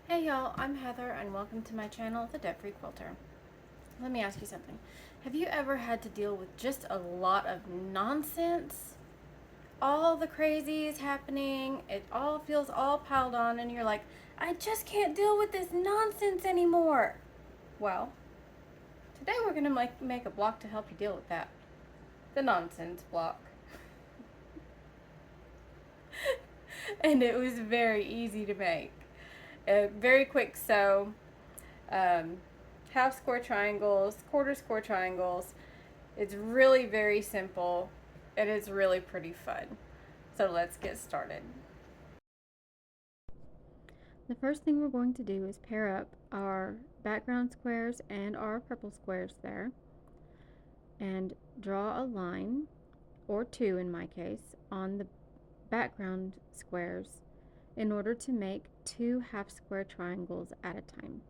Hey y'all, I'm Heather and welcome to my channel, The Debt Free Quilter. Let me ask you something. Have you ever had to deal with just a lot of nonsense? All the crazy is happening, it all feels all piled on, and you're like, I just can't deal with this nonsense anymore. Well, today we're going to make a block to help you deal with that. The nonsense block. And it was very easy to make. Very quick sew. Um, Half square triangles, quarter square triangles. It's really very simple and it's really pretty fun. So let's get started. The first thing we're going to do is pair up our background squares and our purple squares there and draw a line, or two in my case, on the background squares in order to make two half square triangles at a time.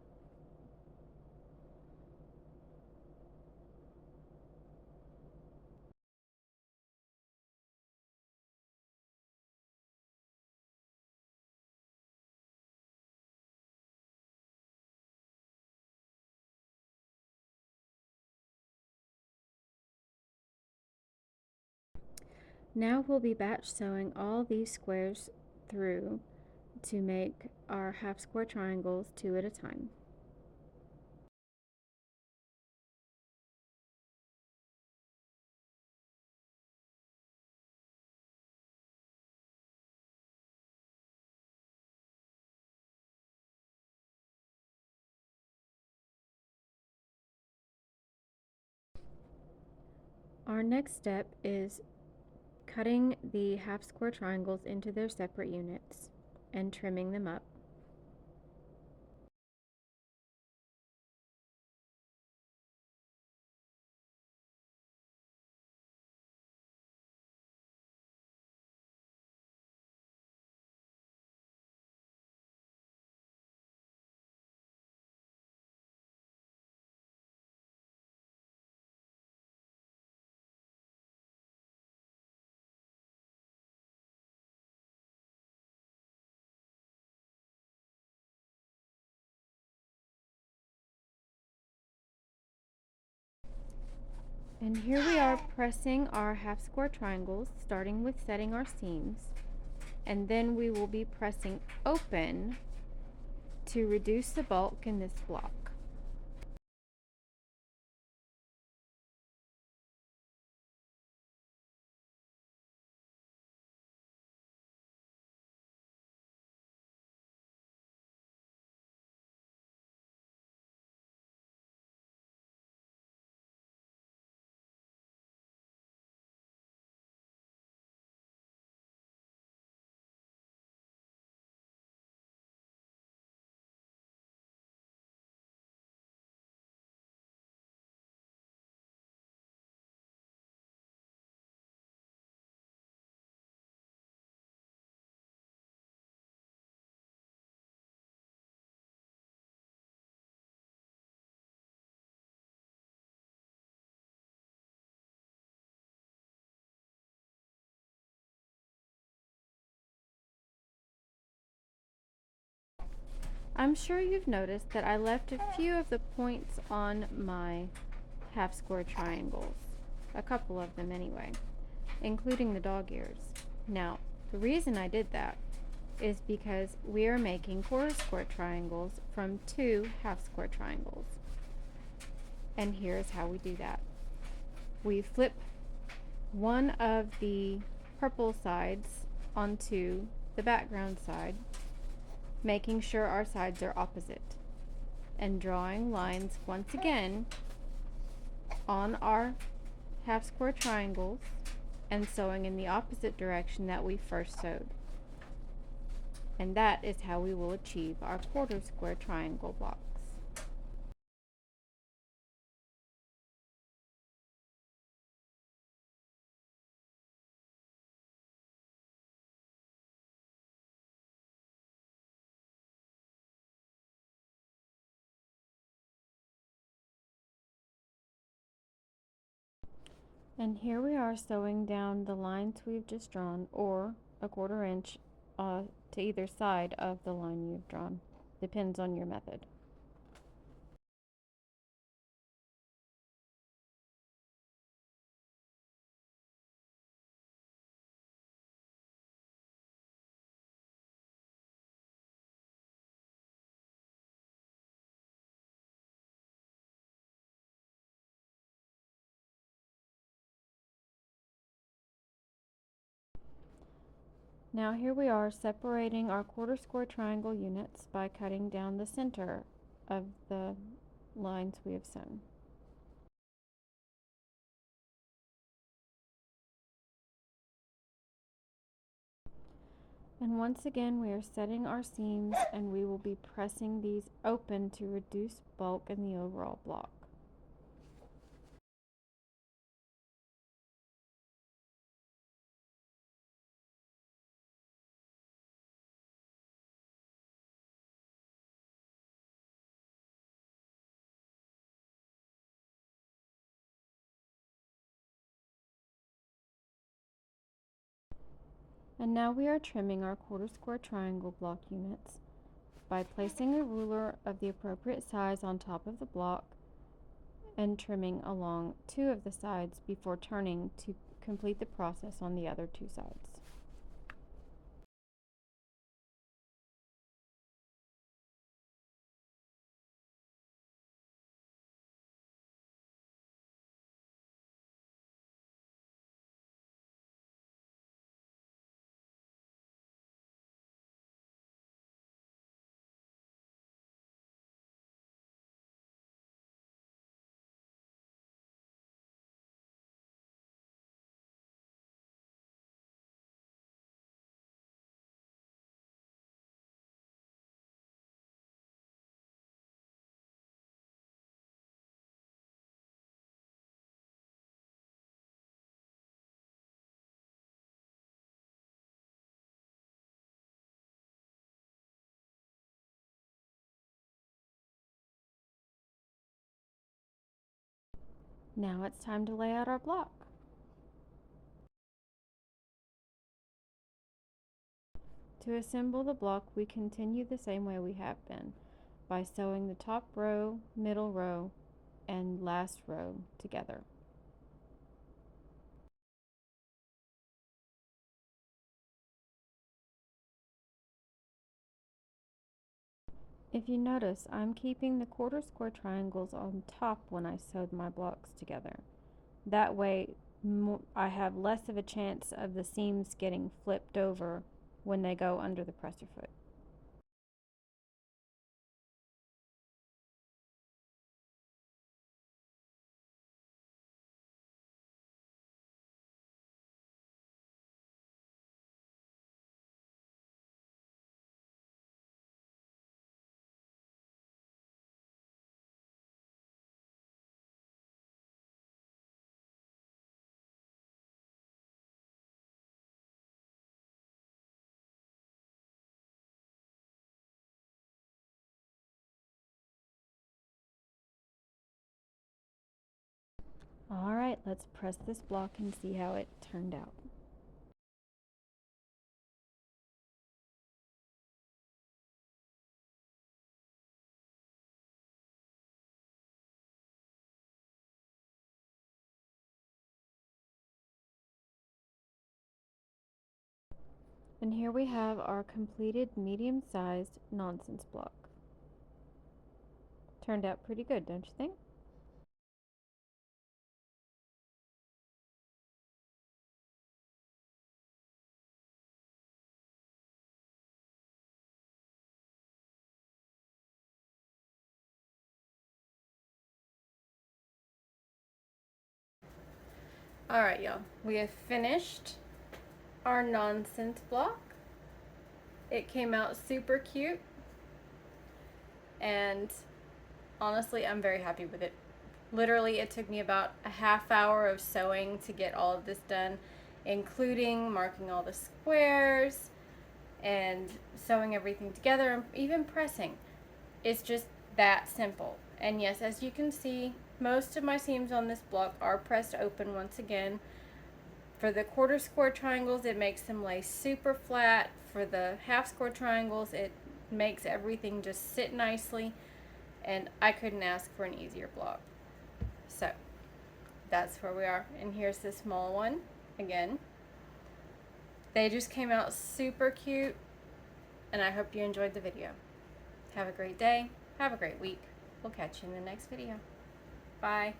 Now we'll be batch sewing all these squares through to make our half square triangles two at a time. Our next step is cutting the half square triangles into their separate units and trimming them up. And here we are pressing our half square triangles, starting with setting our seams, and then we will be pressing open to reduce the bulk in this block. I'm sure you've noticed that I left a few of the points on my half square triangles, a couple of them anyway, including the dog ears. Now, the reason I did that is because we are making quarter square triangles from two half square triangles. And here's how we do that. We flip one of the purple sides onto the background side, making sure our sides are opposite, and drawing lines once again on our half square triangles and sewing in the opposite direction that we first sewed. And that is how we will achieve our quarter square triangle blocks. And here we are sewing down the lines we've just drawn, or a quarter inch to either side of the line you've drawn. Depends on your method. Now here we are separating our quarter square triangle units by cutting down the center of the lines we have sewn. And once again we are setting our seams, and we will be pressing these open to reduce bulk in the overall block. And now we are trimming our quarter square triangle block units by placing a ruler of the appropriate size on top of the block and trimming along 2 of the sides before turning to complete the process on the other 2 sides. Now it's time to lay out our block. To assemble the block, we continue the same way we have been, by sewing the top row, middle row, and last row together. If you notice, I'm keeping the quarter square triangles on top when I sewed my blocks together. That way, I have less of a chance of the seams getting flipped over when they go under the presser foot. Alright, let's press this block and see how it turned out. And here we have our completed medium-sized nonsense block. Turned out pretty good, don't you think? Alright, y'all. We have finished our nonsense block. It came out super cute, and honestly, I'm very happy with it. Literally, it took me about a half hour of sewing to get all of this done, including marking all the squares and sewing everything together and even pressing. It's just that simple. And yes, as you can see, most of my seams on this block are pressed open once again. For the quarter square triangles, it makes them lay super flat. For the half square triangles, it makes everything just sit nicely, and I couldn't ask for an easier block. So that's where we are. And here's the small one again. They just came out super cute, and I hope you enjoyed the video. Have a great day. Have a great week. We'll catch you in the next video. Bye.